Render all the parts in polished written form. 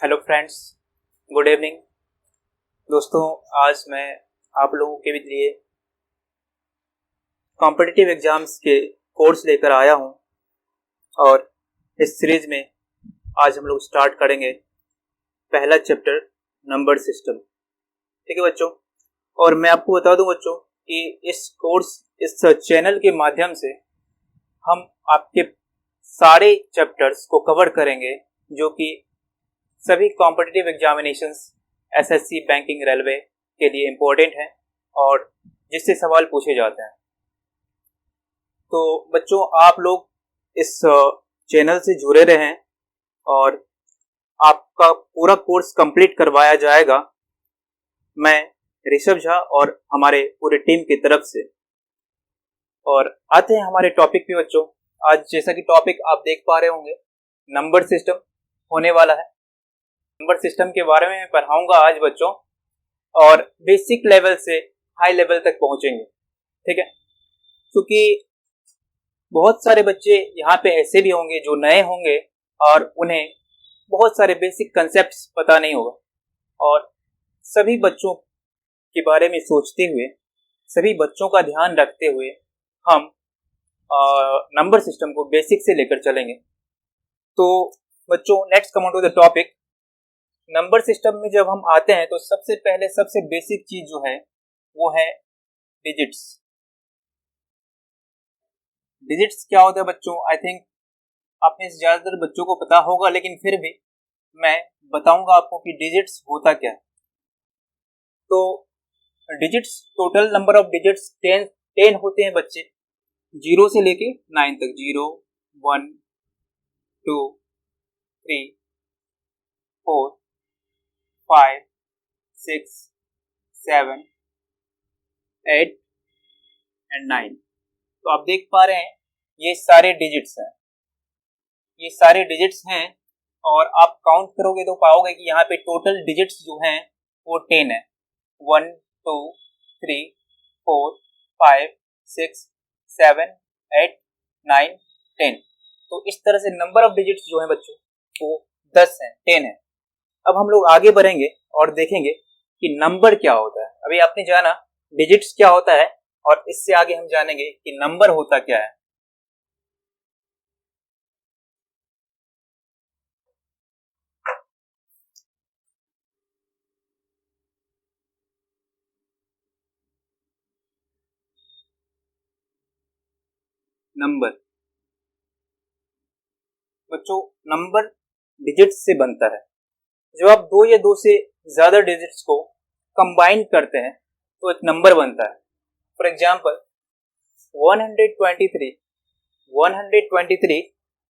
Hello friends, good evening. दोस्तों, आज मैं आप लोगों के लिए कॉम्पिटिटिव एग्जाम्स के कोर्स लेकर आया हूं और इस सीरीज में आज हम लोग स्टार्ट करेंगे पहला चैप्टर, नंबर सिस्टम। ठीक है बच्चों, और मैं आपको बता दूं बच्चों कि इस चैनल के माध्यम से हम आपके सारे चैप्टर्स को कवर करेंगे जो कि सभी competitive examinations SSC, banking, railway के लिए इम्पोर्टेंट हैं और जिससे सवाल पूछे जाते हैं। तो बच्चों, आप लोग इस चैनल से जुड़े रहें और आपका पूरा कोर्स कंप्लीट करवाया जाएगा मैं ऋषभ झा और हमारे पूरे टीम की तरफ से। और आते हैं हमारे टॉपिक पे बच्चों। आज जैसा कि टॉपिक आप देख पा रहे होंगे, नंबर सिस्टम होने वाला है। नंबर सिस्टम के बारे में पढ़ाऊंगा आज बच्चों, और बेसिक लेवल से हाई लेवल तक पहुंचेंगे। ठीक है, क्योंकि बहुत सारे बच्चे यहाँ पे ऐसे भी होंगे जो नए होंगे और उन्हें बहुत सारे बेसिक कंसेप्ट्स पता नहीं होगा, और सभी बच्चों के बारे में सोचते हुए, सभी बच्चों का ध्यान रखते हुए हम नंबर सिस्टम को बेसिक से लेकर चलेंगे। तो बच्चों, let's come on to the topic. Number system में जब हम आते हैं तो सबसे पहले सबसे बेसिक चीज जो है वो है डिजिट्स। डिजिट्स क्या होता है बच्चों? आई थिंक आप में से ज्यादातर बच्चों को पता होगा, लेकिन फिर भी मैं बताऊंगा आपको कि डिजिट्स होता क्या है। तो digits, total number of digits 10 होते हैं बच्चे, 0 से लेके 9 तक। 0, 1, 2, 3, 4, 5, 6, 7, 8 एंड 9। तो आप देख पा रहे हैं ये सारे डिजिट्स हैं, ये सारे डिजिट्स हैं, और आप काउंट करोगे तो पाओगे कि यहाँ पे टोटल डिजिट्स जो हैं वो 10 है। 1, 2, 3, 4, 5, 6, 7, 8, 9, 10। तो इस तरह से नंबर ऑफ डिजिट्स जो है बच्चों वो 10 है, 10 है। अब हम लोग आगे बढ़ेंगे और देखेंगे कि नंबर क्या होता है। अभी आपने जाना डिजिट्स क्या होता है, और इससे आगे हम जानेंगे कि नंबर होता क्या है। नंबर बच्चों, नंबर डिजिट्स से बनता है। जब आप दो या दो से ज्यादा डिजिट्स को कंबाइन करते हैं तो एक नंबर बनता है। फॉर एग्जाम्पल 123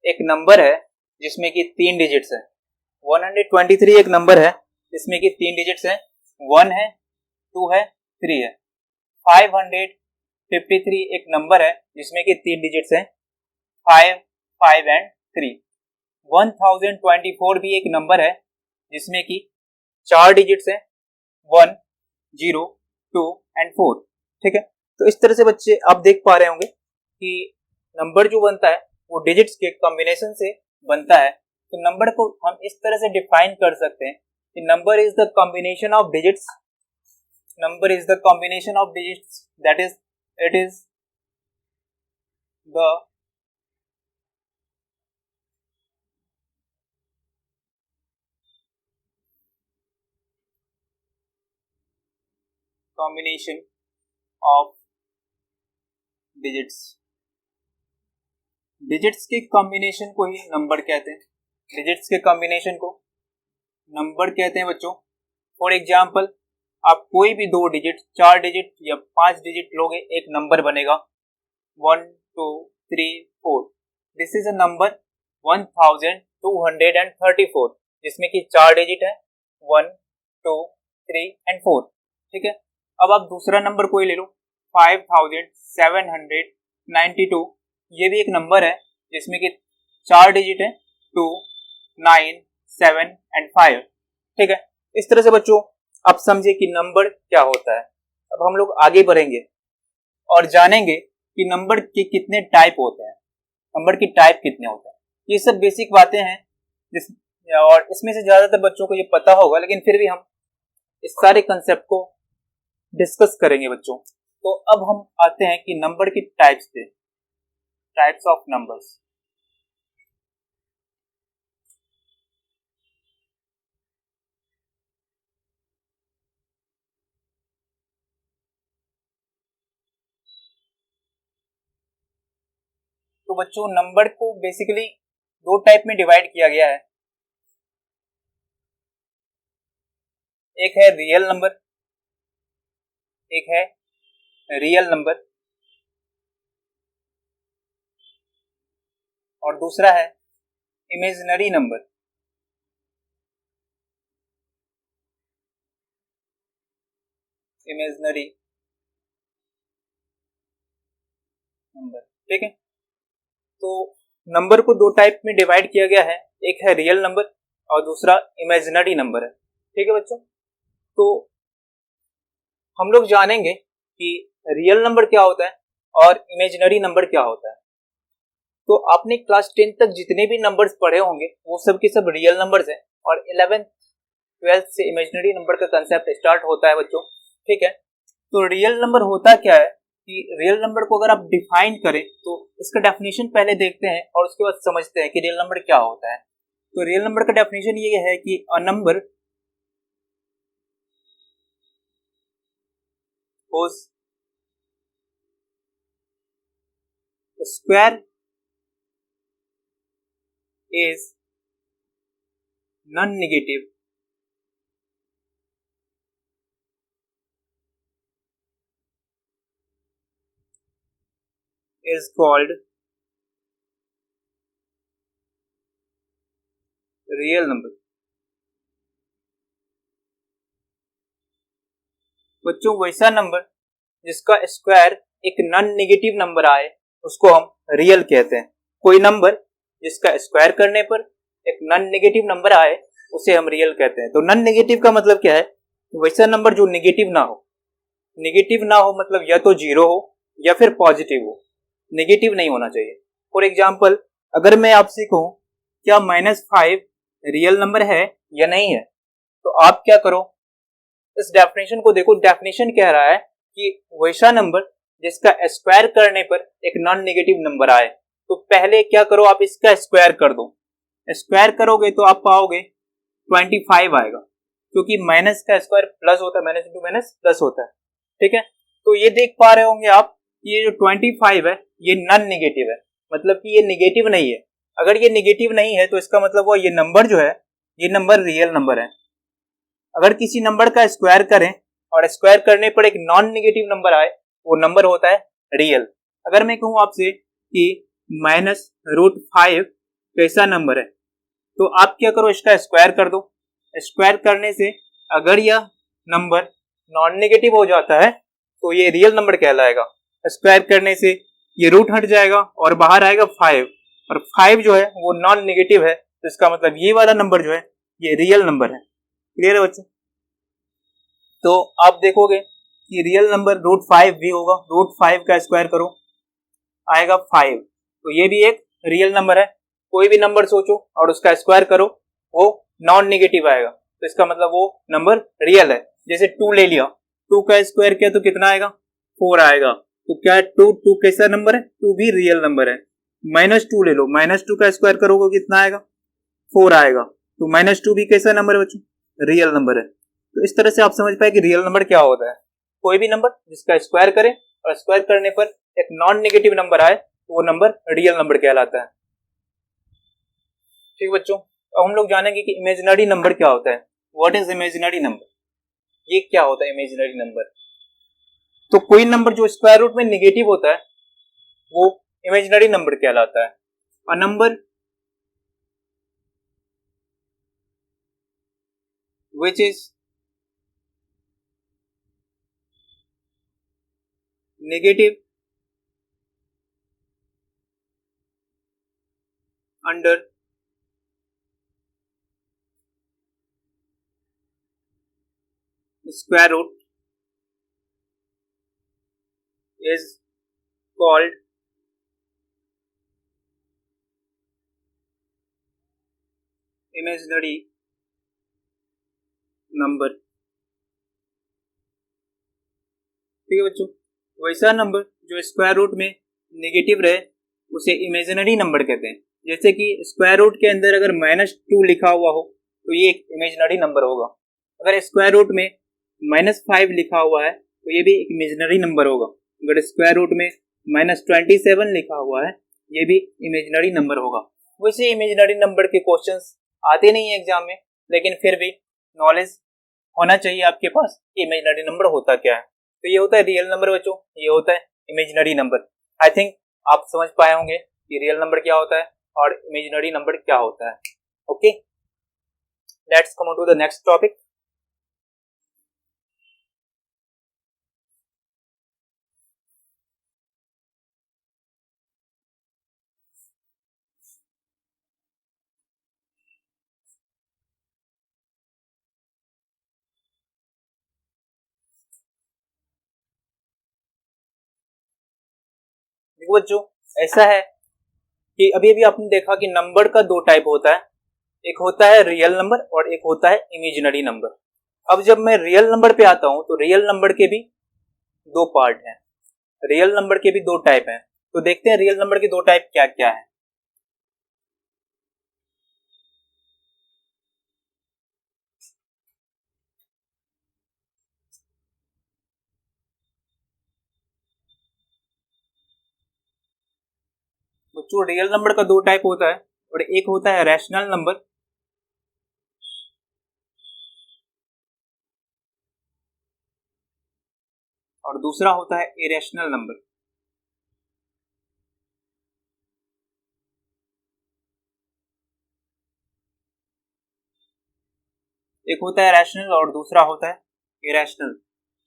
एक नंबर है जिसमें कि 3 डिजिट्स हैं। 123 एक नंबर है जिसमें कि 3 डिजिट्स हैं, 1 है, 2 है, 3 है। 553 एक नंबर है जिसमें कि 3 डिजिट्स हैं, 5, 5 एंड 3। 1024 भी एक नंबर है जिसमें कि 4 डिजिट्स हैं, 1, 0, 2 एंड 4। ठीक है, तो इस तरह से बच्चे आप देख पा रहे होंगे कि नंबर जो बनता है वो डिजिट्स के कॉम्बिनेशन से बनता है। तो नंबर को हम इस तरह से डिफाइन कर सकते हैं कि number is the combination of digits, number is the combination of digits, that is it is the combination of digits. Digits के कॉम्बिनेशन को ही नंबर कहते हैं, डिजिट्स के कॉम्बिनेशन को नंबर कहते हैं बच्चों। फॉर एग्जाम्पल, आप कोई भी 2 डिजिट, 4 डिजिट या 5 डिजिट लोगे, एक नंबर बनेगा 1, 2, 3, 4। दिस इज अ नंबर 1234, जिसमें कि 4 डिजिट है, 1, 2, 3 एंड 4। ठीक है, अब आप दूसरा नंबर कोई ले लो 5792। ये भी एक नंबर है जिसमें कि 4 डिजिट है, 2, 9, 7 एंड 5। ठीक है, इस तरह से बच्चों आप समझे कि नंबर क्या होता है। अब हम लोग आगे बढ़ेंगे और जानेंगे कि नंबर के कितने टाइप होते हैं, नंबर की टाइप कितने होते हैं। ये सब बेसिक बातें हैं और इसमें से ज्यादातर बच्चों को ये पता होगा, लेकिन फिर भी हम इस सारे कंसेप्ट को डिस्कस करेंगे बच्चों। तो अब हम आते हैं कि नंबर की टाइप्स पे, टाइप्स ऑफ नंबर्स। तो बच्चों नंबर को बेसिकली दो टाइप में डिवाइड किया गया है। एक है रियल नंबर, एक है रियल नंबर, और दूसरा है इमेजिनरी नंबर। इमेजिनरी नंबर, ठीक है। तो नंबर को दो टाइप में डिवाइड किया गया है, एक है रियल नंबर और दूसरा इमेजिनरी नंबर है, ठीक है बच्चों। तो हम लोग जानेंगे कि रियल नंबर क्या होता है और इमेजिनरी नंबर क्या होता है। तो आपने क्लास 10 तक जितने भी नंबर्स पढ़े होंगे वो सब के सब रियल नंबर्स हैं, और 11th 12th से इमेजिनरी नंबर का कंसेप्ट स्टार्ट होता है बच्चों, ठीक है। तो रियल नंबर होता क्या है कि रियल नंबर को अगर आप डिफाइन करें तो इसका डेफिनेशन पहले देखते हैं और उसके बाद समझते हैं कि रियल नंबर क्या होता है। तो रियल नंबर का डेफिनेशन ये है कि a number whose square is non-negative is called real number. बच्चों वैसा नंबर जिसका स्क्वायर एक नॉन नेगेटिव नंबर आए उसको हम रियल कहते हैं। कोई नंबर जिसका स्क्वायर करने पर एक नॉन नेगेटिव नंबर आए उसे हम रियल कहते हैं। तो नॉन नेगेटिव का मतलब क्या है? वैसा नंबर जो नेगेटिव ना हो। नेगेटिव ना हो मतलब या तो जीरो हो या फिर पॉजिटिव हो, नेगेटिव नहीं होना चाहिए। फॉर एग्जाम्पल अगर मैं आपसे कहूं क्या -5 रियल नंबर है या नहीं है, तो आप क्या करो, इस डेफिनेशन को देखो। डेफिनेशन कह रहा है कि वैसा नंबर जिसका स्क्वायर करने पर एक नॉन नेगेटिव नंबर आए। तो पहले क्या करो, आप इसका स्क्वायर कर दो। स्क्वायर करोगे तो आप पाओगे 25 आएगा, क्योंकि माइनस का स्क्वायर प्लस होता है, माइनस इंटू माइनस प्लस होता है, ठीक है। तो ये देख पा रहे होंगे आप, ये जो 25 है ये नॉन नेगेटिव है, मतलब कि ये नेगेटिव नहीं है। अगर ये नेगेटिव नहीं है तो इसका मतलब वो ये नंबर जो है ये नंबर रियल नंबर है। अगर किसी नंबर का स्क्वायर करें और स्क्वायर करने पर एक नॉन नेगेटिव नंबर आए वो नंबर होता है रियल। अगर मैं कहूं आपसे कि -√5 कैसा नंबर है, तो आप क्या करो, इसका स्क्वायर कर दो। स्क्वायर करने से अगर यह नंबर नॉन नेगेटिव हो जाता है तो ये रियल नंबर कहलाएगा। स्क्वायर करने से ये रूट हट जाएगा और बाहर आएगा 5, और 5 जो है वो नॉन नेगेटिव है, तो इसका मतलब ये वाला नंबर जो है ये रियल नंबर है। क्लियर है बच्चों? तो आप देखोगे कि रियल नंबर √5 भी होगा। √5 का स्क्वायर करो आएगा 5, तो ये भी एक रियल नंबर है। कोई भी नंबर सोचो और उसका स्क्वायर करो वो नॉन नेगेटिव आएगा, तो इसका मतलब वो नंबर रियल है। जैसे 2 ले लिया, 2 का स्क्वायर किया तो कितना आएगा, 4 आएगा। तो क्या 2 कैसा नंबर है? 2 भी रियल नंबर है। -2 ले लो, -2 का स्क्वायर करोगे कितना आएगा, 4 आएगा। तो -2 भी कैसा नंबर है बच्चों? रियल नंबर है। तो इस तरह से आप समझ पाए कि रियल नंबर क्या होता है। कोई भी नंबर जिसका स्क्वायर करें और स्क्वायर करने पर एक नॉन नेगेटिव नंबर आए तो वो नंबर रियल नंबर कहलाता है। ठीक बच्चों, अब हम लोग जानेंगे कि इमेजिनरी नंबर क्या होता है। What is imaginary number? ये क्या होता है इमेजिनरी नंबर? तो कोई नंबर जो स्क्वायर रूट में नेगेटिव होता है वो इमेजिनरी नंबर कहलाता है। A number which is negative under square root is called imaginary number. ठीक है बच्चों, वैसा नंबर जो स्क्वायर रूट में नेगेटिव रहे उसे इमेजिनरी नंबर कहते हैं। जैसे कि स्क्वायर रूट के अंदर अगर -2 लिखा हुआ हो तो ये एक इमेजिनरी नंबर होगा। अगर स्क्वायर रूट में -5 लिखा हुआ है तो ये भी एक इमेजिनरी नंबर होगा। अगर स्क्वायर रूट में -27 लिखा हुआ है ये भी इमेजिनरी नंबर होगा। वैसे इमेजिनरी नंबर के क्वेश्चंस आते नहीं है एग्जाम में, लेकिन फिर भी नॉलेज होना चाहिए आपके पास कि इमेजिनरी नंबर होता क्या है। तो ये होता है रियल नंबर बच्चों, ये होता है इमेजिनरी नंबर। आई थिंक आप समझ पाए होंगे कि रियल नंबर क्या होता है और इमेजिनरी नंबर क्या होता है। Okay, let's come to the next topic. देखो बच्चों, ऐसा है कि अभी अभी आपने देखा कि नंबर का दो टाइप होता है, एक होता है रियल नंबर और एक होता है इमेजिनरी नंबर। अब जब मैं रियल नंबर पे आता हूं तो रियल नंबर के भी दो पार्ट हैं, रियल नंबर के भी दो टाइप हैं। तो देखते हैं रियल नंबर के दो टाइप क्या क्या है। बच्चों, रियल नंबर का दो टाइप होता है और एक होता है रैशनल नंबर और दूसरा होता है इरेशनल नंबर। एक होता है रैशनल और दूसरा होता है इरेशनल।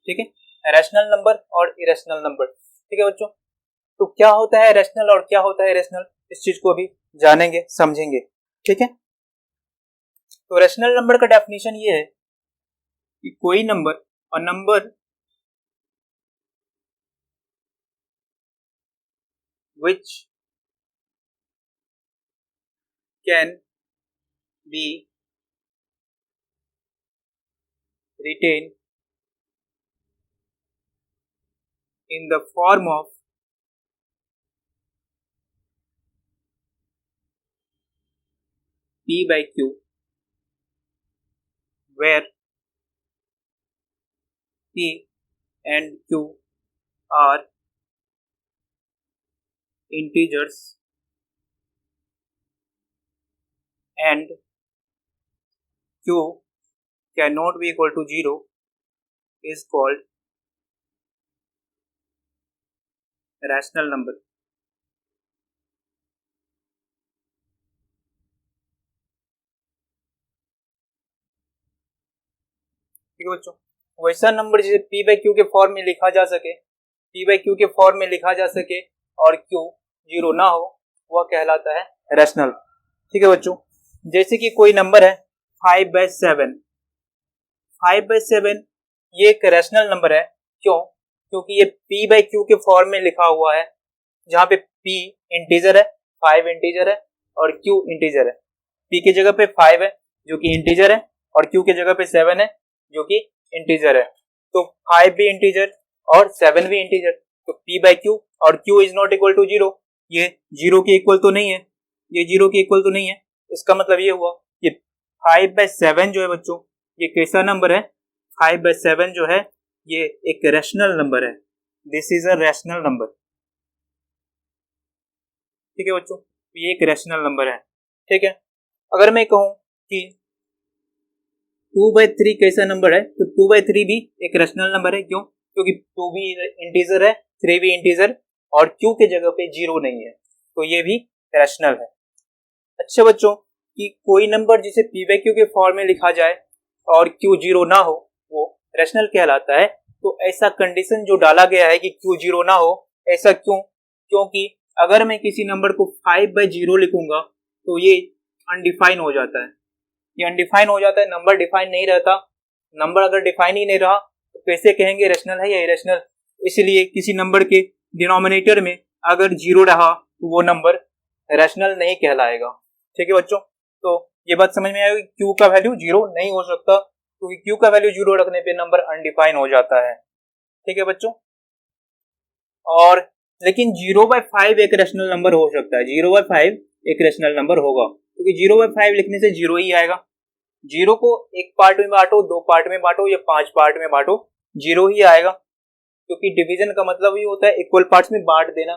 ठीक है, रैशनल नंबर और इरेशनल नंबर। ठीक है बच्चों, तो क्या होता है रैशनल और क्या होता है इरेशनल, इस चीज को अभी जानेंगे समझेंगे। ठीक है, तो रैशनल नंबर का डेफिनेशन ये है कि कोई नंबर और number which can be retained in the form of P by Q, where P and Q are integers and Q cannot be equal to 0 is called rational number। ठीक है बच्चों, वैसा नंबर जिसे P by Q के form में लिखा जा सके, P by Q के फॉर्म में लिखा जा सके और Q 0 ना हो, वह कहलाता है रैशनल। ठीक है बच्चों, जैसे कि कोई नंबर है 5/7, 5/7 ये एक रैशनल नंबर है। क्यों? क्योंकि ये P by Q के फॉर्म में लिखा हुआ है, जहां पे P इंटीजर है, 5 इंटीजर है और Q इंटीजर है। P की जगह पे 5 है जो कि इंटीजर है और Q की जगह पे 7 है जो कि इंटीजर है। तो 5 भी इंटीजर और 7 भी इंटीजर, तो P by Q और Q is not equal to 0, ये 0 के इक्वल तो नहीं है, ये 0 के इक्वल तो नहीं है। इसका मतलब ये हुआ कि 5/7 जो है बच्चों, ये कैसा नंबर है, 5/7 जो है ये एक रैशनल नंबर है। This is a rational number. ठीक है बच्चों, ये एक रैशनल नंबर है। ठीक है, अगर मैं कहूं कि 2/3 कैसा नंबर है, तो 2/3 भी एक रैशनल नंबर है। क्यों? क्योंकि 2 भी इंटीजर है, 3 भी इंटीजर और Q के जगह पे 0 नहीं है, तो ये भी रैशनल है। अच्छा बच्चों, कि कोई नंबर जिसे P by Q के फॉर्म में लिखा जाए और Q 0 ना हो, वो रैशनल कहलाता है। तो ऐसा कंडीशन जो डाला गया है कि Q 0 ना हो, ऐसा क्यों? क्योंकि अगर मैं किसी नंबर को 5/0 लिखूंगा तो ये अनडिफाइन हो जाता है, ये अनडिफाइन हो जाता है, नंबर डिफाइन नहीं रहता। नंबर अगर डिफाइन ही नहीं रहा तो कैसे कहेंगे रैशनल है या इरेशनल। इसलिए किसी नंबर के डिनोमिनेटर में अगर 0 रहा तो वो नंबर रैशनल नहीं कहलाएगा। ठीक है बच्चों, तो ये बात समझ में आएगी, क्यू का वैल्यू जीरो नहीं हो सकता, क्योंकि क्यू का वैल्यू जीरो रखने पे नंबर अनडिफाइन हो जाता है। ठीक है बच्चों, और लेकिन 0/5 एक रेशनल नंबर हो सकता है, 0/5 एक रेशनल नंबर होगा, क्योंकि 0/5 लिखने से जीरो ही आएगा। जीरो को एक पार्ट में बांटो, दो पार्ट में बांटो या 5 पार्ट में बांटो, जीरो ही आएगा, क्योंकि डिवीजन का मतलब ही होता है इक्वल पार्ट्स में बांट देना।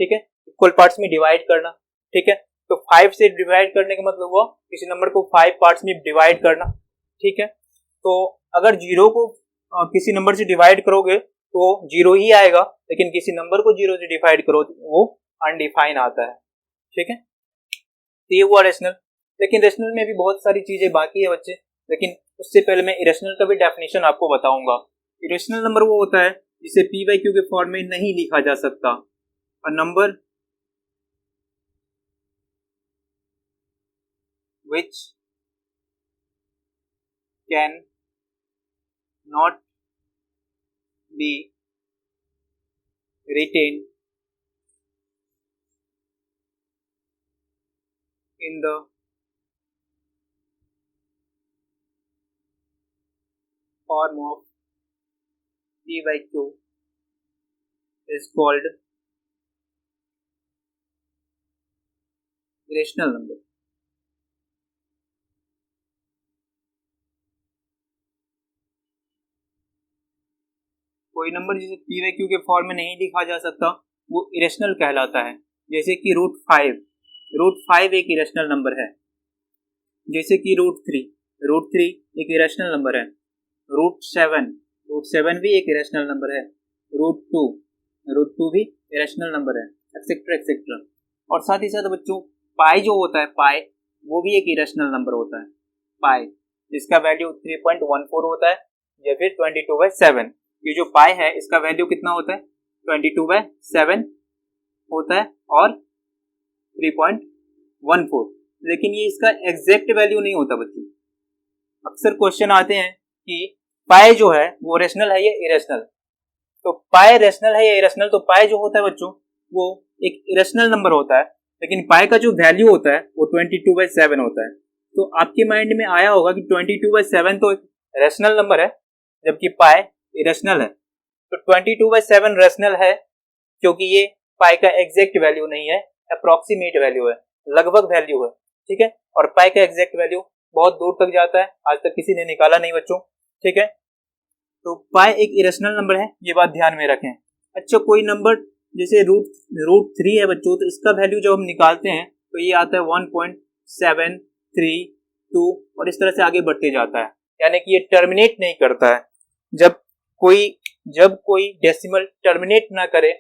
ठीक है, इक्वल पार्ट्स में डिवाइड करना। ठीक है, तो 5 से डिवाइड करने का मतलब हुआ किसी नंबर को 5 पार्ट्स में डिवाइड करना। ठीक है, तो अगर जीरो को किसी नंबर से डिवाइड करोगे तो जीरो ही आएगा, लेकिन किसी नंबर को जीरो से डिवाइड करो तो वो अनडिफाइन आता है। ठीक है, तो ये हुआ रेशनल। लेकिन रेशनल में भी बहुत सारी चीजें बाकी है बच्चे, लेकिन उससे पहले मैं इरेशनल का भी डेफिनेशन आपको बताऊंगा। इरेशनल नंबर वो होता है जिसे पी बाई क्यू के फॉर्म में नहीं लिखा जा सकता। A number which can not be written in the form of p by q is called irrational number। कोई नंबर जिसे पी बाई क्यू के फॉर्म में नहीं लिखा जा सकता वो इरेशनल कहलाता है। जैसे कि रूट फाइव एक इरेशनल नंबर है। जैसे कि रूट थ्री एक इरेशनल नंबर है। रूट सेवन भी एक इरेशनल नंबर है। रूट टू भी इरेशनल नंबर है, एक्सेट्रा एक्सेट्रा। और साथ ही साथ बच्चों पाई जो होता है, पाई वो भी एक इरेशनल नंबर होता है। पाई जिसका वैल्यू 3.14 होता है या फिर 22/7। ये जो पाई है इसका वैल्यू कितना होता है, 22/7 होता है और 3.14। लेकिन ये इसका एग्जैक्ट वैल्यू नहीं होता बच्चों। अक्सर क्वेश्चन आते हैं कि पाई जो है वो रेशनल है या इरेशनल। तो पाई रेशनल है या इरेशनल, तो पाई जो होता है बच्चों वो एक इरेशनल नंबर होता है, लेकिन पाई का जो वैल्यू होता है वो 22/7 होता है। तो आपके माइंड में आया होगा कि 22/7 तो एक रेशनल नंबर है, जबकि पाई इरेशनल है। तो 22/7 रेशनल है क्योंकि ये पाई का एग्जैक्ट वैल्यू नहीं है, अप्रोक्सीमेट वैल्यू है, लगभग वैल्यू है। ठीक है, और पाई का एग्जैक्ट वैल्यू बहुत दूर तक जाता है, आज तक किसी ने निकाला नहीं बच्चों। ठीक है, तो पाई एक इरेशनल नंबर है, ये बात ध्यान में रखें। अच्छा, कोई नंबर जैसे रूट थ्री है बच्चों, तो इसका वैल्यू जब हम निकालते हैं तो ये आता है 1.732 और इस तरह से आगे बढ़ते जाता है, यानी कि ये टर्मिनेट नहीं करता है। जब कोई डेसिमल टर्मिनेट ना करे,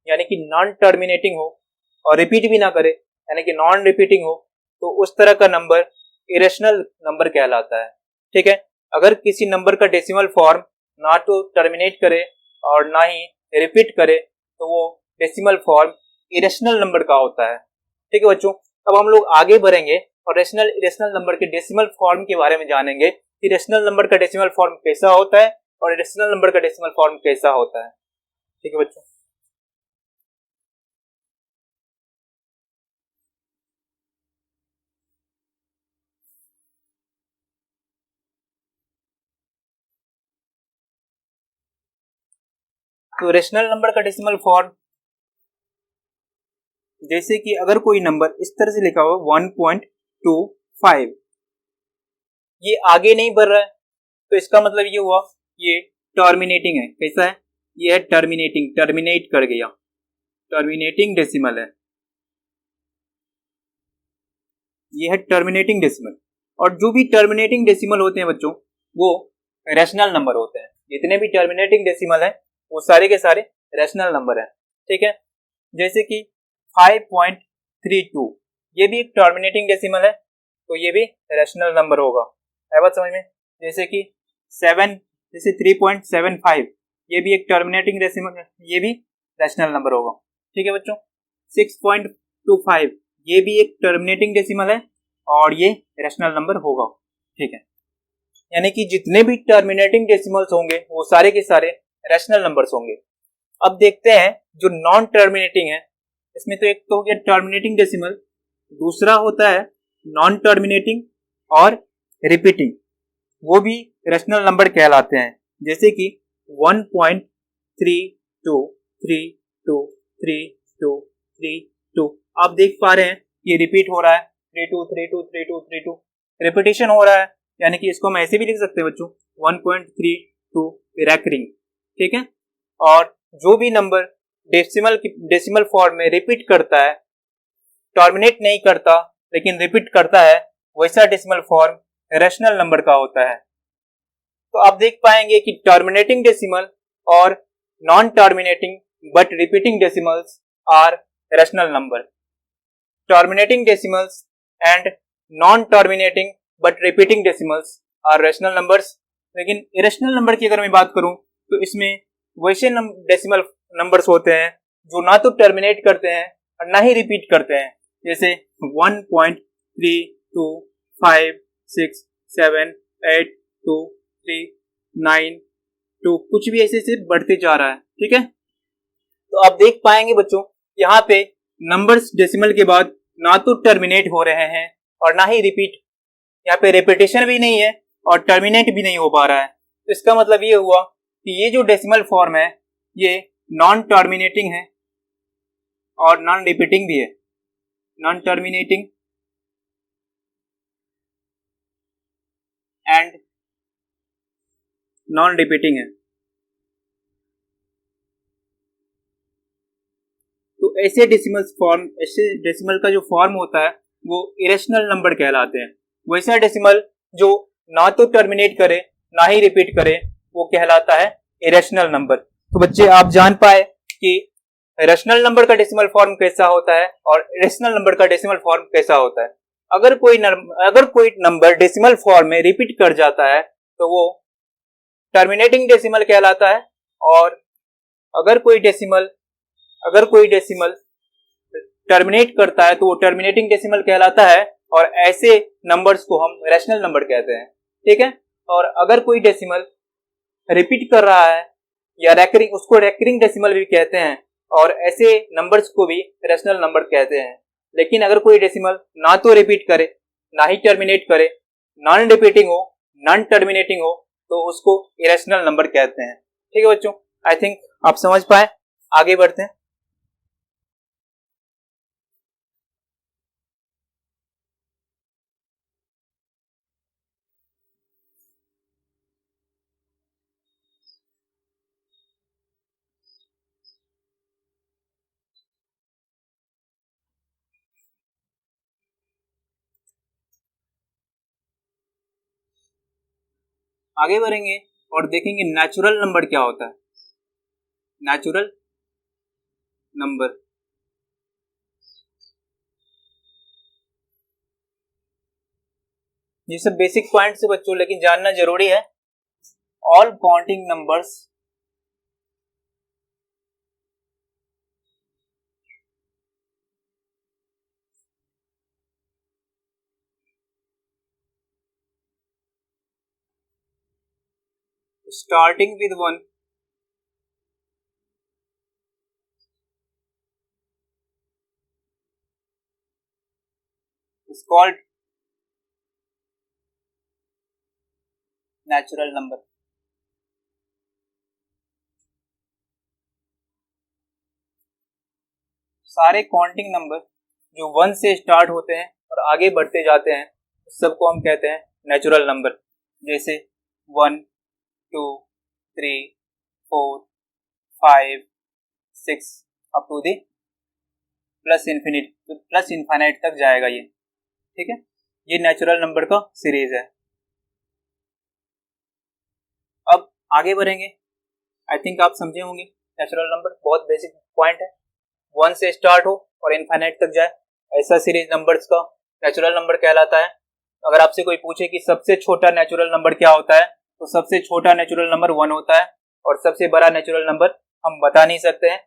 यानी कि नॉन टर्मिनेटिंग हो, और रिपीट भी ना करे यानी कि नॉन रिपीटिंग हो, तो उस तरह का नंबर इरेशनल नंबर कहलाता है। ठीक है, अगर किसी नंबर का डेसिमल फॉर्म ना तो टर्मिनेट करे और ना ही रिपीट करे तो वो डेसिमल फॉर्म इरेशनल नंबर का होता है। ठीक है बच्चों, अब हम लोग आगे बढ़ेंगे और रेशनल इरेशनल नंबर के डेसिमल फॉर्म के बारे में जानेंगे कि रेशनल नंबर का डेसिमल फॉर्म कैसा होता है और इरेशनल नंबर का डेसिमल फॉर्म कैसा होता है। ठीक है बच्चों, तो रेशनल नंबर का डेसिमल फॉर्म, जैसे कि अगर कोई नंबर इस तरह से लिखा हो 1.25, ये आगे नहीं बढ़ रहा है तो इसका मतलब ये हुआ ये टर्मिनेटिंग है। कैसा है, ये है टर्मिनेटिंग, टर्मिनेट कर गया, टर्मिनेटिंग डेसिमल है, ये है टर्मिनेटिंग डेसिमल। और जो भी टर्मिनेटिंग डेसिमल होते हैं बच्चों वो रैशनल नंबर होते हैं। जितने भी टर्मिनेटिंग डेसिमल हैं वो सारे के सारे रैशनल नंबर हैं। ठीक है, जैसे कि 5.32 ये भी एक टर्मिनेटिंग डेसिमल है, तो ये भी रैशनल नंबर होगा। है बात समझ में। जैसे कि 3.75 ये भी एक टर्मिनेटिंग डेसिमल है, ये भी रैशनल नंबर होगा। ठीक है बच्चों, 6.25 ये भी एक टर्मिनेटिंग डेसिमल है और ये रैशनल नंबर होगा। ठीक है, यानी कि जितने भी टर्मिनेटिंग डेसिमल्स होंगे वो सारे के सारे रैशनल नंबर्स होंगे। अब देखते हैं जो नॉन टर्मिनेटिंग है, इसमें तो एक तो हो गया टर्मिनेटिंग डेसिमल, दूसरा होता है नॉन टर्मिनेटिंग और रिपीटिंग, वो भी रेशनल नंबर कहलाते हैं। जैसे कि 1.323232 आप देख पा रहे हैं ये रिपीट हो रहा है, 32323232 रिपीटेशन हो रहा है, यानी कि इसको हम ऐसे भी लिख सकते हैं बच्चों 1.32 रैकरिंग, ठीक है। और जो भी नंबर डेसिमल फॉर्म में रिपीट करता है, टर्मिनेट नहीं करता लेकिन रिपीट करता है, वैसा डेसिमल फॉर्म रेशनल नंबर का होता है। तो आप देख पाएंगे कि टर्मिनेटिंग डेसिमल और non terminating but repeating decimals are rational number. Terminating decimals and non terminating but repeating decimals are rational numbers. लेकिन इरेशनल नंबर की अगर मैं बात करूं तो इसमें वैसे डेसिमल नंबर्स होते हैं जो ना तो टर्मिनेट करते हैं और ना ही रिपीट करते हैं, जैसे 1.325678239 कुछ भी ऐसे से बढ़ते जा रहा है, ठीक है। तो आप देख पाएंगे बच्चों यहाँ पे नंबर्स डेसिमल के बाद ना तो टर्मिनेट हो रहे हैं और ना ही रिपीट, यहाँ पे रेपिटेशन भी नहीं है और टर्मिनेट भी नहीं हो पा रहा है। तो इसका मतलब ये हुआ कि ये जो डेसिमल फॉर्म है ये नॉन टर्मिनेटिंग है और नॉन रिपीटिंग भी है। Non terminating and non repeating है। तो ऐसे डेसिमल का जो फॉर्म होता है वो इरेशनल नंबर कहलाते हैं। वैसा डेसिमल जो ना तो टर्मिनेट करे ना ही रिपीट करे वो कहलाता है इरेशनल नंबर। तो बच्चे आप जान पाए कि रेशनल नंबर का डेसिमल फॉर्म कैसा होता है और इरेशनल नंबर का डेसिमल फॉर्म कैसा होता है। अगर कोई नंबर डेसिमल फॉर्म में रिपीट कर जाता है तो वो टर्मिनेटिंग डेसिमल कहलाता है, और अगर कोई डेसिमल टर्मिनेट करता है तो वो टर्मिनेटिंग डेसिमल कहलाता है, और ऐसे नंबर्स को हम रेशनल नंबर कहते हैं, ठीक है। और अगर कोई डेसिमल रिपीट कर रहा है या रैकरिंग, उसको रैकरिंग डेसिमल भी कहते हैं, और ऐसे नंबर्स को भी रेशनल नंबर कहते हैं। लेकिन अगर कोई डेसिमल ना तो रिपीट करे ना ही टर्मिनेट करे, नॉन रिपीटिंग हो नॉन टर्मिनेटिंग हो, तो उसको इरेशनल नंबर कहते हैं, ठीक है बच्चों। आई थिंक आप समझ पाए। आगे बढ़ते हैं। आगे बढ़ेंगे और देखेंगे नेचुरल नंबर क्या होता है। नेचुरल नंबर, ये सब बेसिक पॉइंट्स है बच्चों, लेकिन जानना जरूरी है। All counting numbers starting with 1 is called natural number। सारे काउंटिंग नंबर जो 1 से स्टार्ट होते हैं और आगे बढ़ते जाते हैं उस सबको हम कहते हैं नेचुरल नंबर। जैसे 1 2 3 4 5 6 up to the plus infinite तक जाएगा ये, ठीक है। ये नेचुरल नंबर का सीरीज है। अब आगे बढ़ेंगे। आई थिंक आप समझे होंगे नेचुरल नंबर बहुत बेसिक पॉइंट है। 1 से स्टार्ट हो और इन्फिनिट तक जाए, ऐसा सीरीज नंबर्स का नेचुरल नंबर कहलाता है। अगर आपसे कोई पूछे कि सबसे छोटा नेचुरल नंबर क्या होता है, तो सबसे छोटा नेचुरल नंबर 1 होता है, और सबसे बड़ा नेचुरल नंबर हम बता नहीं सकते हैं,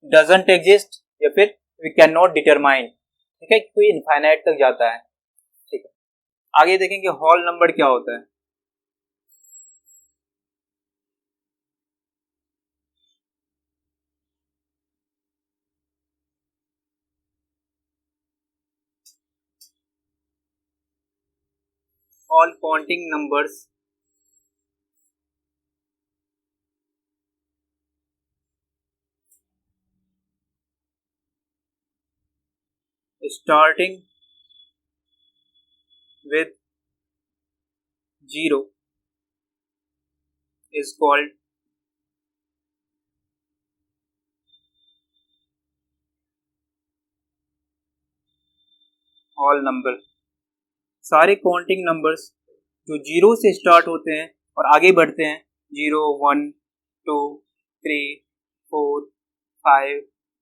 डजंट एग्जिस्ट, या फिर वी कैन नॉट डिटरमाइन, ठीक है, कोई इन्फिनिट तक जाता है, ठीक है। आगे देखेंगे होल नंबर क्या होता है। all counting numbers starting with 0 is called all number। सारे काउंटिंग नंबर्स जो 0 से स्टार्ट होते हैं और आगे बढ़ते हैं 0, 1, 2, 3, 4, 5,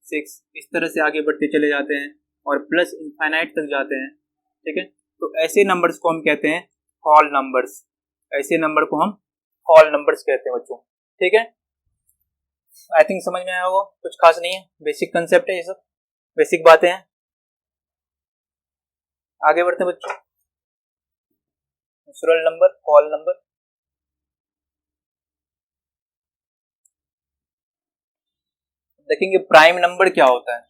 6 इस तरह से आगे बढ़ते चले जाते हैं और प्लस इनफाइनाइट तक जाते हैं। ठीक है, तो ऐसे नंबर्स को हम कहते हैं होल नंबर्स। ऐसे नंबर को हम होल नंबर्स कहते हैं बच्चों। ठीक है, आई थिंक समझ में आया होगा, कुछ खास नहीं है, बेसिक कंसेप्ट है, ये सब बेसिक बातें हैं। आगे बढ़ते हैं बच्चों। Natural number, whole number. देखेंगे प्राइम नंबर क्या होता है।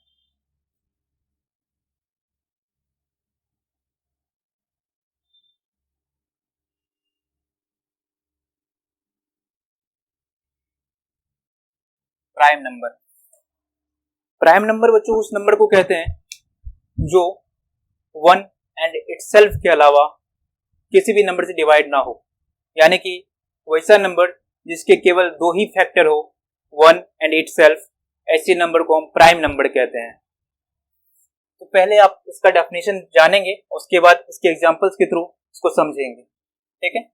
प्राइम नंबर, प्राइम नंबर बच्चों उस नंबर को कहते हैं जो 1 एंड इटसेल्फ के अलावा किसी भी नंबर से डिवाइड ना हो, यानी कि वैसा नंबर जिसके केवल 2 ही फैक्टर हो, 1 एंड इटसेल्फ, ऐसे नंबर को हम प्राइम नंबर कहते हैं। तो पहले आप इसका डेफिनेशन जानेंगे, उसके बाद इसके एग्जांपल्स के थ्रू इसको समझेंगे। ठीक है,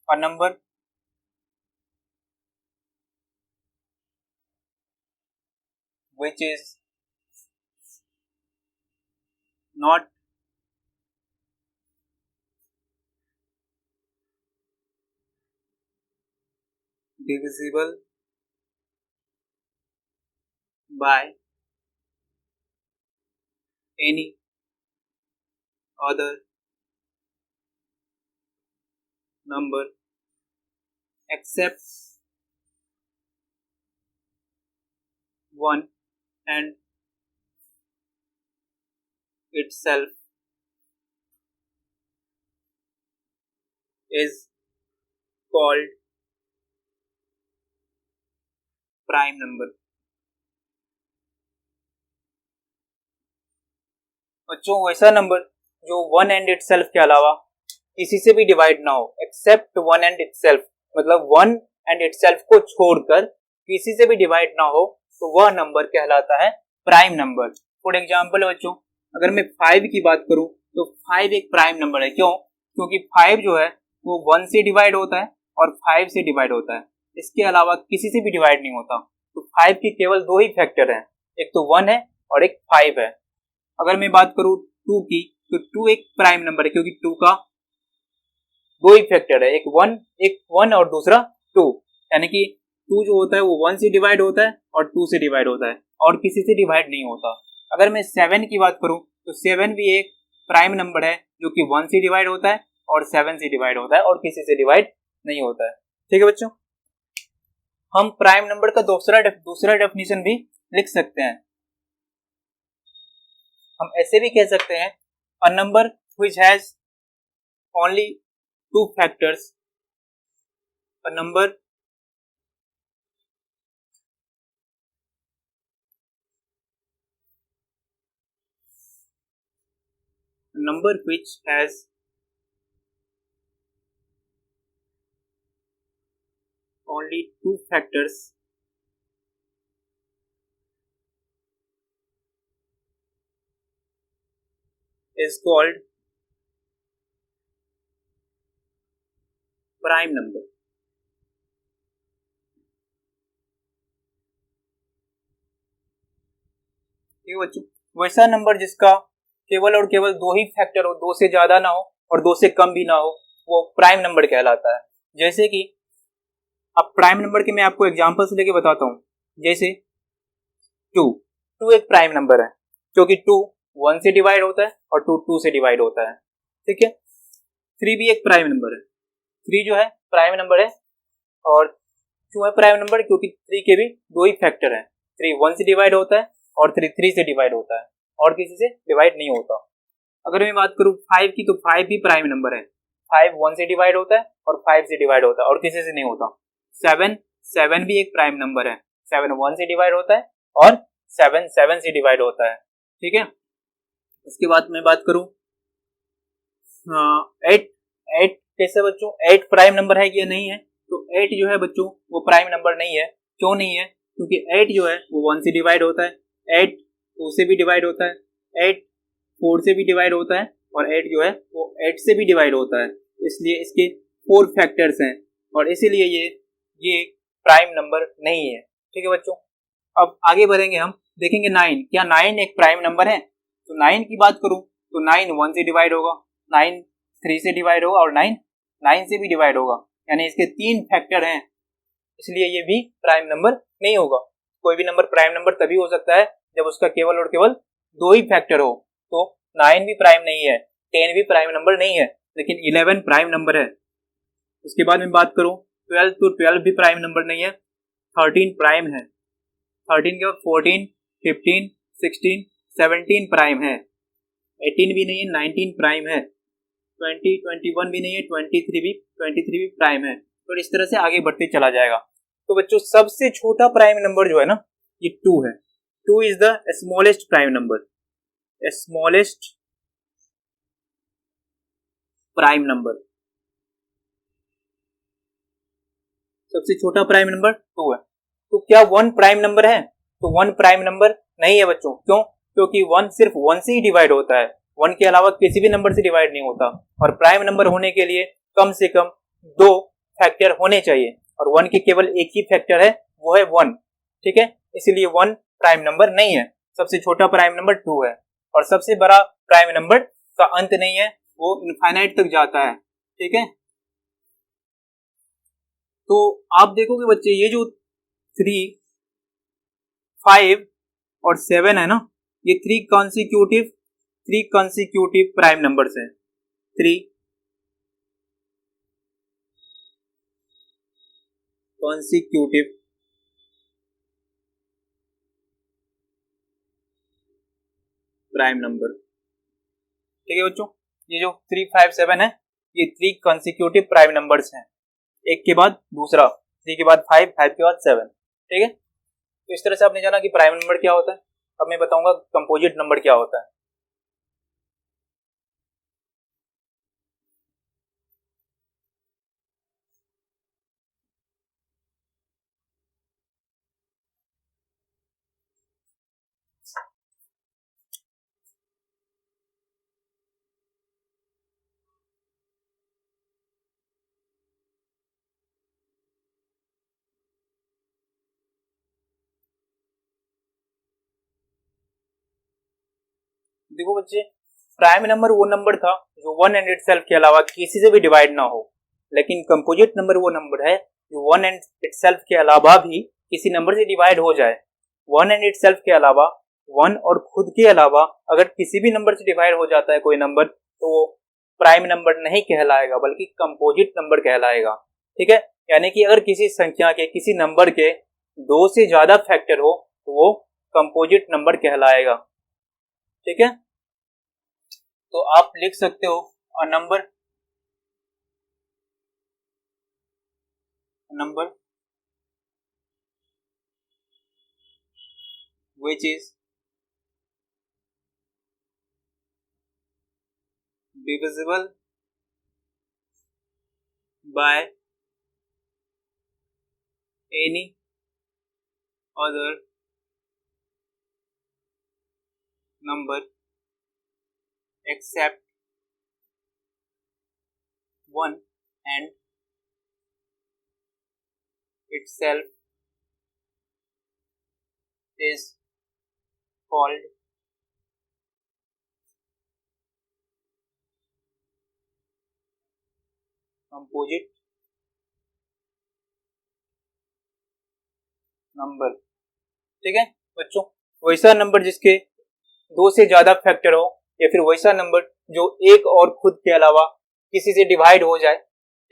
a number which is not divisible by any other number except 1 and itself is called prime number। बच्चों वैसा नंबर जो 1 एंड इटसेल्फ के अलावा किसी से भी डिवाइड ना हो, एक्सेप्ट 1 एंड इटसेल्फ, मतलब 1 एंड इटसेल्फ को छोड़कर किसी से भी डिवाइड ना हो, तो वह नंबर कहलाता है प्राइम नंबर। फॉर एग्जांपल बच्चों, अगर मैं 5 की बात करूं तो 5 एक प्राइम नंबर है। क्यों? क्योंकि 5 जो है वो 1 से डिवाइड होता है और 5 से डिवाइड होता है, इसके अलावा किसी से भी डिवाइड नहीं होता। तो 5 के केवल 2 ही फैक्टर हैं, एक तो 1 है और एक 5 है। अगर मैं बात करूं 2 की, तो 2 एक प्राइम नंबर है क्योंकि 2 का 2 ही फैक्टर है, एक 1 और दूसरा 2, यानी कि 2 जो होता है वो 1 से डिवाइड होता है और 2 से डिवाइड होता है और किसी से डिवाइड नहीं होता। अगर मैं 7 की बात करूं तो 7 भी एक प्राइम नंबर है जो कि 1 से डिवाइड होता है और 7 से डिवाइड होता है और किसी से डिवाइड नहीं होता है। ठीक है बच्चों, हम प्राइम नंबर का दूसरा डेफिनेशन भी लिख सकते हैं। हम ऐसे भी कह सकते हैं, a number which has only 2 factors, a number which has only 2 factors is called prime number। ठीक है बच्चों, वैसा नंबर जिसका केवल और केवल 2 ही फैक्टर हो, 2 से ज्यादा ना हो और 2 से कम भी ना हो, वो प्राइम नंबर कहलाता है। जैसे कि अब प्राइम नंबर के मैं आपको एग्जांपल्स लेके बताता हूँ। जैसे 2 एक प्राइम नंबर है क्योंकि 2 1 से डिवाइड होता है और 2 से डिवाइड होता है। ठीक है, 3 भी एक प्राइम नंबर है, 3 जो है प्राइम नंबर है और क्यों है प्राइम नंबर? क्योंकि 3 के भी 2 ही फैक्टर हैं, 3 1 से डिवाइड होता है और 3 से डिवाइड होता है और किसी से डिवाइड नहीं होता। अगर मैं बात करूँ 5 की, तो 5 भी प्राइम नंबर है। 5 1 से डिवाइड होता है और 5 से डिवाइड होता है और किसी से नहीं होता। 7 भी एक प्राइम नंबर है। 7 1 से डिवाइड होता है और 7 7 से डिवाइड होता है। ठीक है, उसके बाद मैं बात करूं 8 8 कैसे बच्चों, 8 प्राइम नंबर है कि नहीं है? तो 8 जो है बच्चों वो प्राइम नंबर नहीं है। क्यों नहीं है? क्योंकि 8 जो है वो 1 से डिवाइड होता है, 8 2 से भी डिवाइड होता है, 8 4 से भी डिवाइड होता है और 8 जो है वो 8 से भी डिवाइड होता है। इसलिए इसके 4 फैक्टर्स हैं और इसीलिए ये प्राइम नंबर नहीं है। ठीक है बच्चों, अब आगे बढ़ेंगे, हम देखेंगे 9। क्या 9 एक प्राइम नंबर है? तो 9 की बात करूं तो 9 1 से डिवाइड होगा, 9 3 से डिवाइड होगा और 9 9 से भी डिवाइड होगा। यानी इसके 3 फैक्टर हैं, इसलिए ये भी प्राइम नंबर नहीं होगा। कोई भी नंबर प्राइम नंबर तभी हो सकता है जब उसका केवल और केवल 2 ही फैक्टर हो। तो 9 भी प्राइम नहीं है, 10 भी प्राइम नंबर नहीं है, लेकिन 11 प्राइम नंबर है। उसके बाद मैं बात करूं 12, तो 12 भी प्राइम नंबर नहीं है, 13 प्राइम है। 13 के बाद 14 15 16 17 प्राइम है, 18 भी नहीं है, 19 प्राइम है, 20 21 भी नहीं है, 23 भी प्राइम है। तो इस तरह से आगे बढ़ते चला जाएगा। तो बच्चों सबसे छोटा प्राइम नंबर जो है ना, ये 2 है। 2 is the smallest prime number, smallest prime number. सबसे छोटा प्राइम नंबर 2 है। तो क्या 1 प्राइम नंबर है? तो 1 प्राइम नंबर नहीं है बच्चों। क्यों? क्योंकि 1 सिर्फ 1 से ही डिवाइड होता है, 1 के अलावा किसी भी नंबर से डिवाइड नहीं होता। और प्राइम नंबर होने के लिए कम से कम 2 फैक्टर होने चाहिए और 1 के केवल एक ही फैक्टर है, वो है 1। ठीक है, इसीलिए 1 प्राइम नंबर नहीं है। सबसे छोटा प्राइम नंबर 2 है और सबसे बड़ा प्राइम नंबर का अंत नहीं है, वो इनफाइनाइट तक जाता है। ठीक है, तो आप देखोगे बच्चे ये जो 3 5 और 7 है ना, ये 3 कॉन्सिक्यूटिव प्राइम नंबर्स हैं। 3 कॉन्सिक्यूटिव प्राइम नंबर। ठीक है बच्चों, ये जो 3 5 7 है, ये 3 कॉन्सिक्यूटिव प्राइम नंबर्स हैं, एक के बाद दूसरा, 3 के बाद 5 5 के बाद 7। ठीक है, तो इस तरह से आपने जाना कि प्राइम नंबर क्या होता है। अब मैं बताऊंगा कंपोजिट नंबर क्या होता है। देखो बच्चे, प्राइम नंबर वो नंबर था जो 1 एंड इटसेल्फ के अलावा किसी से भी डिवाइड ना हो, लेकिन कंपोजिट नंबर वो नंबर है जो 1 एंड इटसेल्फ के अलावा भी किसी नंबर से डिवाइड हो जाए। 1 एंड इटसेल्फ के अलावा, 1 और खुद के अलावा अगर किसी भी नंबर से डिवाइड हो जाता है कोई नंबर, तो वो प्राइम नंबर नहीं कहलाएगा बल्कि कंपोजिट नंबर कहलाएगा। ठीक है, यानी कि अगर किसी संख्या के, किसी नंबर के 2 से ज्यादा फैक्टर हो तो वो कंपोजिट नंबर कहलाएगा। ठीक है, तो आप लिख सकते हो number which is divisible by any other number except 1 and itself is called composite number. ठीक है बच्चों, वैसा नंबर जिसके 2 से ज्यादा फैक्टर हो या फिर वैसा नंबर जो एक और खुद के अलावा किसी से डिवाइड हो जाए।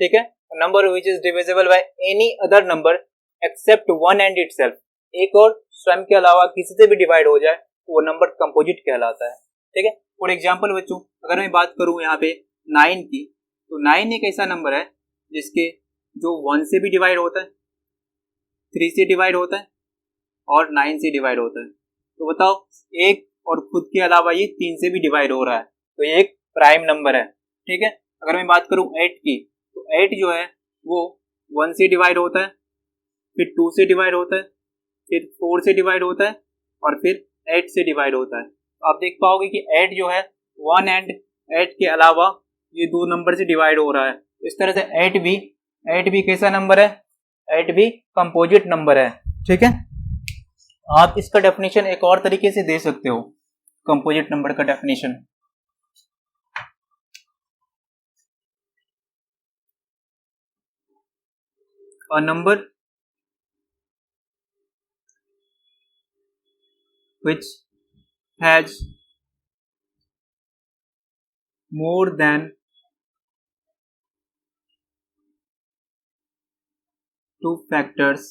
ठीक है, number which is divisible by any other number except 1 and itself, एक और स्वयं के अलावा किसी से भी डिवाइड हो जाए तो वो नंबर कंपोजिट कहलाता है। ठीक है, फॉर एग्जाम्पल बच्चों, अगर मैं बात करूं यहाँ पे 9 की, तो 9 एक ऐसा नंबर है जिसके जो 1 से भी डिवाइड होता है, 3 से डिवाइड होता है और 9 से डिवाइड होता है। तो बताओ, एक और खुद के अलावा ये 3 से भी डिवाइड हो रहा है, तो ये एक प्राइम नंबर है। ठीक है, अगर मैं बात करूं 8 की, तो 8 जो है वो 1 से डिवाइड होता है, फिर 2 से डिवाइड होता है, फिर 4 से डिवाइड होता है और फिर 8 से डिवाइड होता है। तो आप देख पाओगे कि 8 जो है 1 एंड 8 के अलावा ये दो नंबर से डिवाइड हो रहा है। तो इस तरह से 8 भी कैसा नंबर है? 8 भी कंपोजिट नंबर है। ठीक है, आप इसका डेफिनेशन एक और तरीके से दे सकते हो, कंपोजिट नंबर का definition. A number which has more than 2 factors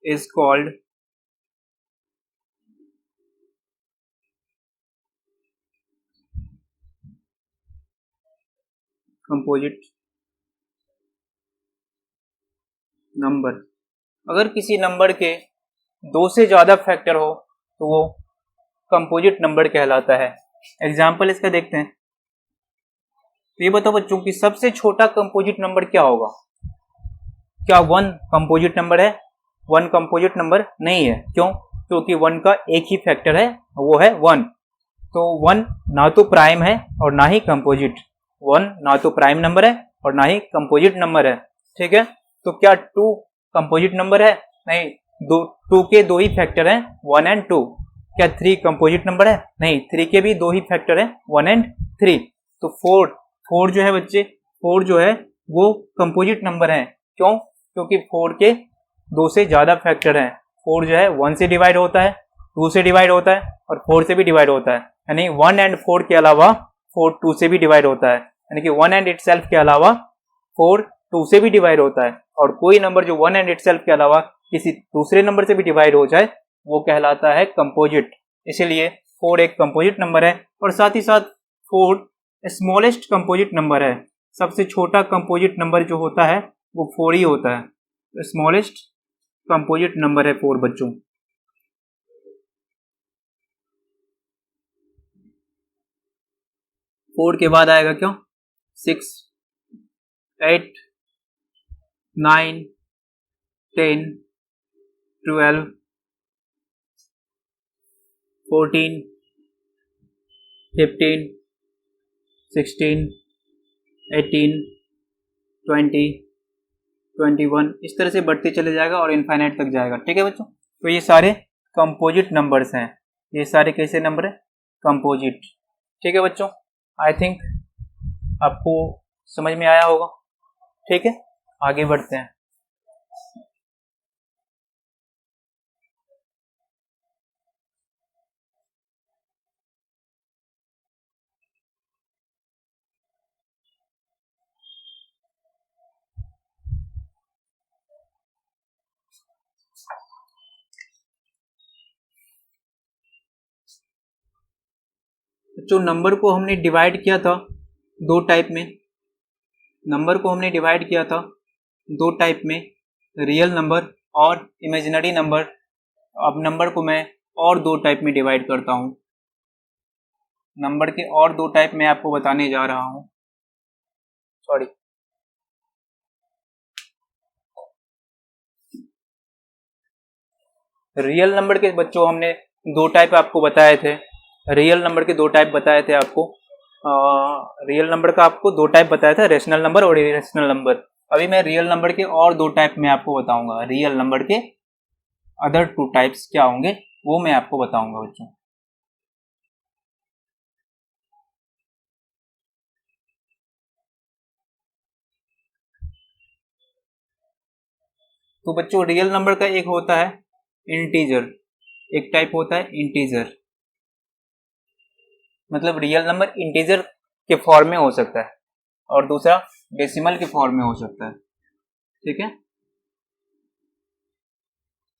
is called composite number. अगर किसी नंबर के 2 से ज्यादा फैक्टर हो तो वो कंपोजिट नंबर कहलाता है। एग्जाम्पल इसका देखते हैं। तो ये बताओ बच्चों कि सबसे छोटा कंपोजिट नंबर क्या होगा? क्या 1 कंपोजिट नंबर है? 1 कंपोजिट नंबर नहीं है। क्यों? क्योंकि 1 का एक ही फैक्टर है, वो है 1। तो 1 ना तो प्राइम है और ना ही कंपोजिट। 1 ना तो प्राइम नंबर है और ना ही कंपोजिट नंबर है। ठीक है, तो क्या 2 कंपोजिट नंबर है? नहीं, 2 के 2 ही फैक्टर हैं, 1 एंड 2। क्या 3 कंपोजिट नंबर है? नहीं, 3 के भी 2 ही फैक्टर हैं, 1 एंड 3। तो 4 जो है बच्चे, 4 जो है वो कंपोजिट नंबर है। क्यों? क्योंकि 4 के 2 से ज्यादा फैक्टर हैं। 4 जो है 1 से डिवाइड होता है, 2 से डिवाइड होता है और 4 से भी डिवाइड होता है। यानी 1 एंड 4 के अलावा 4 2 से भी डिवाइड होता है। यानी कि 1 एंड इटसेल्फ के अलावा 4 2 से भी डिवाइड होता है। और कोई नंबर जो 1 एंड इटसेल्फ के अलावा किसी दूसरे नंबर से भी डिवाइड हो जाए वो कहलाता है कंपोजिट। इसीलिए 4 एक कंपोजिट नंबर है। और साथ ही साथ 4 स्मॉलेस्ट कंपोजिट नंबर है। सबसे छोटा कंपोजिट नंबर जो होता है वो 4 ही होता है। स्मॉलेस्ट कंपोजिट नंबर है 4 बच्चों। फोर के बाद आएगा क्यों? 6, 8, 9, 10, 12, 14, 15, 16, 18, 20, 21, इस तरह से बढ़ते चले जाएगा और इनफाइनाइट तक जाएगा। ठीक है बच्चों, तो ये सारे कंपोजिट नंबर्स हैं। ये सारे कैसे नंबर है? कंपोजिट। ठीक है बच्चों, आई थिंक आपको समझ में आया होगा। ठीक है, आगे बढ़ते हैं। जो नंबर को हमने डिवाइड किया था 2 टाइप में, नंबर को हमने डिवाइड किया था 2 टाइप में, रियल नंबर और इमेजिनरी नंबर। अब नंबर को मैं और 2 टाइप में डिवाइड करता हूं। नंबर के और 2 टाइप मैं आपको बताने जा रहा हूं। सॉरी, रियल नंबर के बच्चों हमने 2 टाइप आपको बताए थे। रियल नंबर के 2 टाइप बताए थे आपको। रियल नंबर का आपको 2 टाइप बताया था, रेशनल नंबर और इरेशनल नंबर। अभी मैं रियल नंबर के और 2 टाइप में आपको बताऊंगा। रियल नंबर के अदर 2 टाइप्स क्या होंगे वो मैं आपको बताऊंगा बच्चों। तो बच्चों रियल नंबर का एक होता है इंटीजर, एक टाइप होता है इंटीजर। मतलब रियल नंबर इंटीजर के फॉर्म में हो सकता है और दूसरा डेसिमल के फॉर्म में हो सकता है। ठीक है,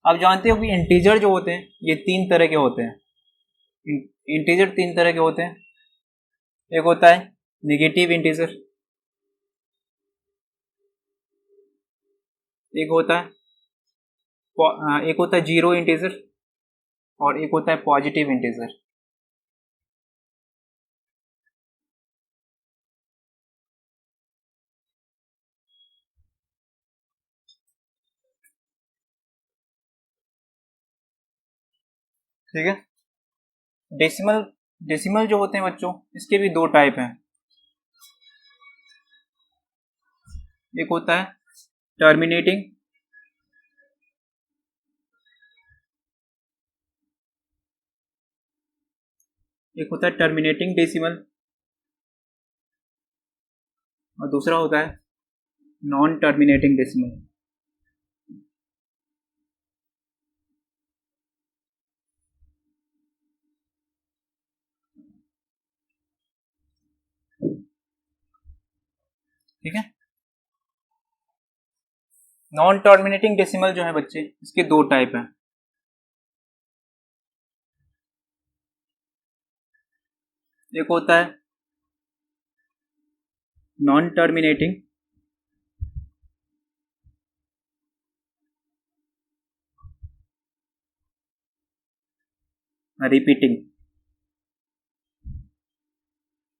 आप जानते हो कि इंटीजर जो होते हैं ये 3 तरह के होते हैं। इंटीजर 3 तरह के होते हैं। एक होता है नेगेटिव इंटीजर, एक होता है जीरो इंटीजर, और एक होता है पॉजिटिव इंटीजर। ठीक है। डेसिमल जो होते हैं बच्चों, इसके भी 2 टाइप हैं। एक होता है टर्मिनेटिंग, डेसिमल, और दूसरा होता है नॉन टर्मिनेटिंग डेसिमल। ठीक है। नॉन टर्मिनेटिंग डेसिमल जो है बच्चे, इसके 2 टाइप हैं। एक होता है non terminating, repeating,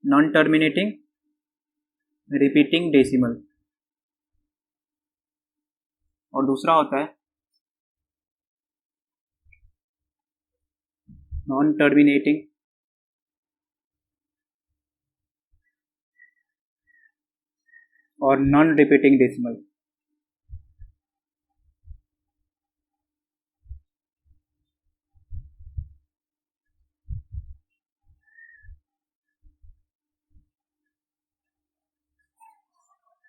non terminating repeating decimal, और दूसरा होता है नॉन टर्मिनेटिंग और नॉन रिपीटिंग डेसिमल।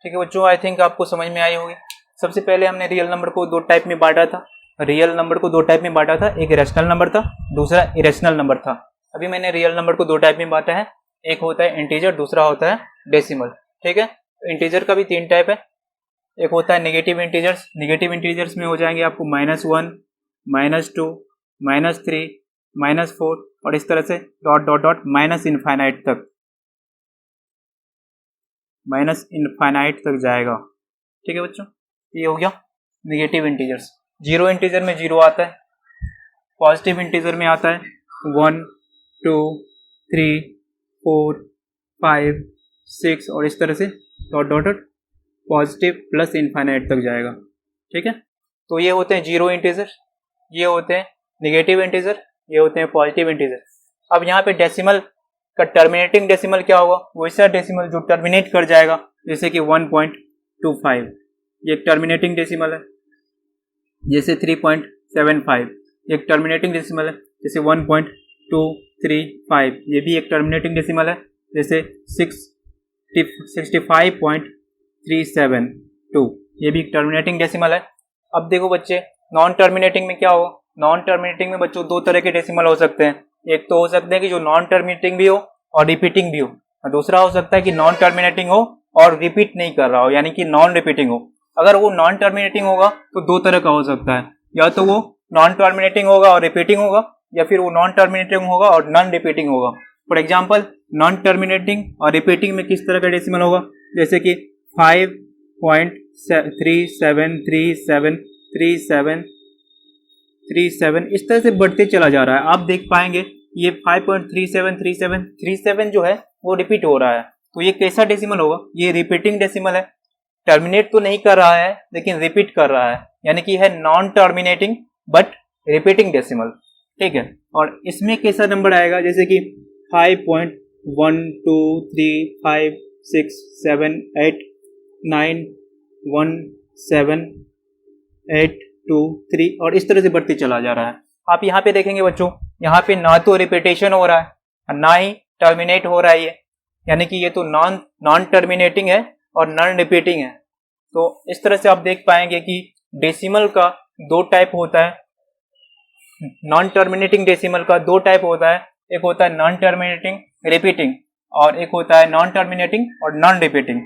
ठीक है बच्चों, आई थिंक आपको समझ में आई होगी। सबसे पहले हमने रियल नंबर को 2 टाइप में बांटा था। एक रैशनल नंबर था, दूसरा इरेशनल नंबर था। अभी मैंने रियल नंबर को 2 टाइप में बांटा है। एक होता है इंटीजर, दूसरा होता है डेसिमल। ठीक है। इंटीजर का भी 3 टाइप है। एक होता है नेगेटिव इंटीजर्स में हो जाएंगे आपको -1, -2, -3, -4, और इस तरह से dot dot dot minus infinite तक जाएगा। ठीक है बच्चों, ये हो गया नेगेटिव इंटीजर्स। जीरो इंटीजर में 0 आता है, पॉजिटिव इंटीजर में आता है 1, 2, 3, 4, 5, 6, और इस तरह से dot dot dot positive plus infinite तक जाएगा। ठीक है। तो ये होते हैं जीरो इंटीजर, ये होते हैं नेगेटिव इंटीजर, ये होते हैं पॉजिटिव इंटीजर। अब यहाँ पे डेसिमल का टर्मिनेटिंग डेसिमल क्या होगा? वैसा डेसिमल जो टर्मिनेट कर जाएगा, जैसे कि 1.25, ये एक टर्मिनेटिंग डेसिमल है। जैसे 3.75, एक टर्मिनेटिंग डेसिमल है। जैसे 1.235, ये भी एक टर्मिनेटिंग डेसिमल है। जैसे 65.372, ये भी एक टर्मिनेटिंग डेसिमल है। अब देखो बच्चे, नॉन टर्मिनेटिंग में क्या होगा? नॉन टर्मिनेटिंग में बच्चों 2 तरह के डेसिमल हो सकते हैं। एक तो हो सकते हैं कि जो नॉन टर्मिनेटिंग भी हो और रिपीटिंग भी हो, और दूसरा हो सकता है कि नॉन टर्मिनेटिंग हो और रिपीट नहीं कर रहा हो, यानी कि नॉन रिपीटिंग हो। अगर वो नॉन टर्मिनेटिंग होगा तो 2 तरह का हो सकता है, या तो वो नॉन टर्मिनेटिंग होगा और रिपीटिंग होगा, या फिर वो नॉन टर्मिनेटिंग होगा और नॉन रिपीटिंग होगा। फॉर एग्जाम्पल, नॉन टर्मिनेटिंग और रिपीटिंग में किस तरह का डेसिमल होगा? जैसे कि 5.373737, इस तरह से बढ़ते चला जा रहा है। आप देख पाएंगे ये 5.373737 जो है वो रिपीट हो रहा है। तो ये कैसा डेसिमल होगा? ये रिपीटिंग डेसिमल है। टर्मिनेट तो नहीं कर रहा है लेकिन रिपीट कर रहा है, यानी कि है non terminating but repeating decimal. ठीक है। और इसमें कैसा नंबर आएगा? जैसे कि 5.1235678917823, और इस तरह से बढ़ते चला जा रहा है। आप यहाँ पे देखेंगे बच्चों, यहाँ पे ना तो रिपीटेशन हो रहा है और ना ही टर्मिनेट हो रहा है, यानी कि ये तो नॉन टर्मिनेटिंग है और नॉन रिपीटिंग है। तो इस तरह से आप देख पाएंगे कि डेसिमल का 2 टाइप होता है। नॉन टर्मिनेटिंग डेसिमल का 2 टाइप होता है, एक होता है नॉन टर्मिनेटिंग रिपीटिंग, और एक होता है नॉन टर्मिनेटिंग और नॉन रिपीटिंग।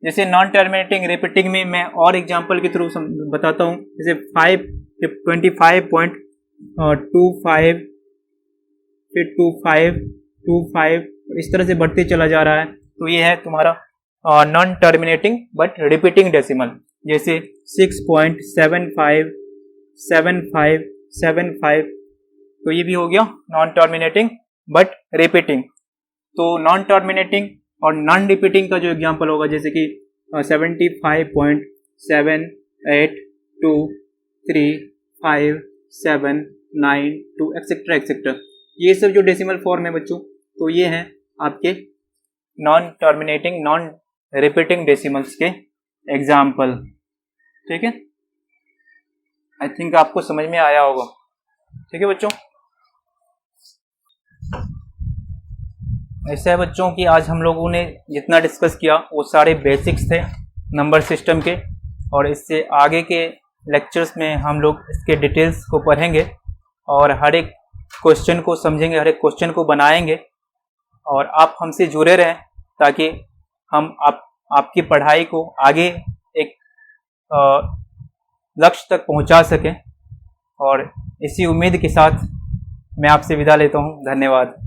जैसे नॉन टर्मिनेटिंग रिपीटिंग में मैं और एग्जांपल के थ्रू बताता हूँ। जैसे 25.25 फिर 25 इस तरह से बढ़ते चला जा रहा है। तो ये है तुम्हारा non terminating but repeating decimal. जैसे 6.757575, तो ये भी हो गया नॉन टर्मिनेटिंग बट रिपीटिंग। तो नॉन टर्मिनेटिंग और नॉन रिपीटिंग का जो एग्जांपल होगा जैसे कि 75.78235792 एक्सेट्रा एक्सेट्रा, ये सब जो डेसिमल फॉर्म है बच्चों, तो ये हैं आपके non terminating non repeating decimals के एग्जाम्पल। ठीक है, आई थिंक आपको समझ में आया होगा। ठीक है बच्चों, ऐसा है बच्चों कि आज हम लोगों ने जितना डिस्कस किया वो सारे बेसिक्स थे नंबर सिस्टम के, और इससे आगे के लेक्चर्स में हम लोग इसके डिटेल्स को पढ़ेंगे और हर एक क्वेश्चन को समझेंगे, हर एक क्वेश्चन को बनाएंगे। और आप हमसे जुड़े रहें ताकि हम आपकी पढ़ाई को आगे एक लक्ष्य तक पहुंचा सकें। और इसी उम्मीद के साथ मैं आपसे विदा लेता हूं। धन्यवाद।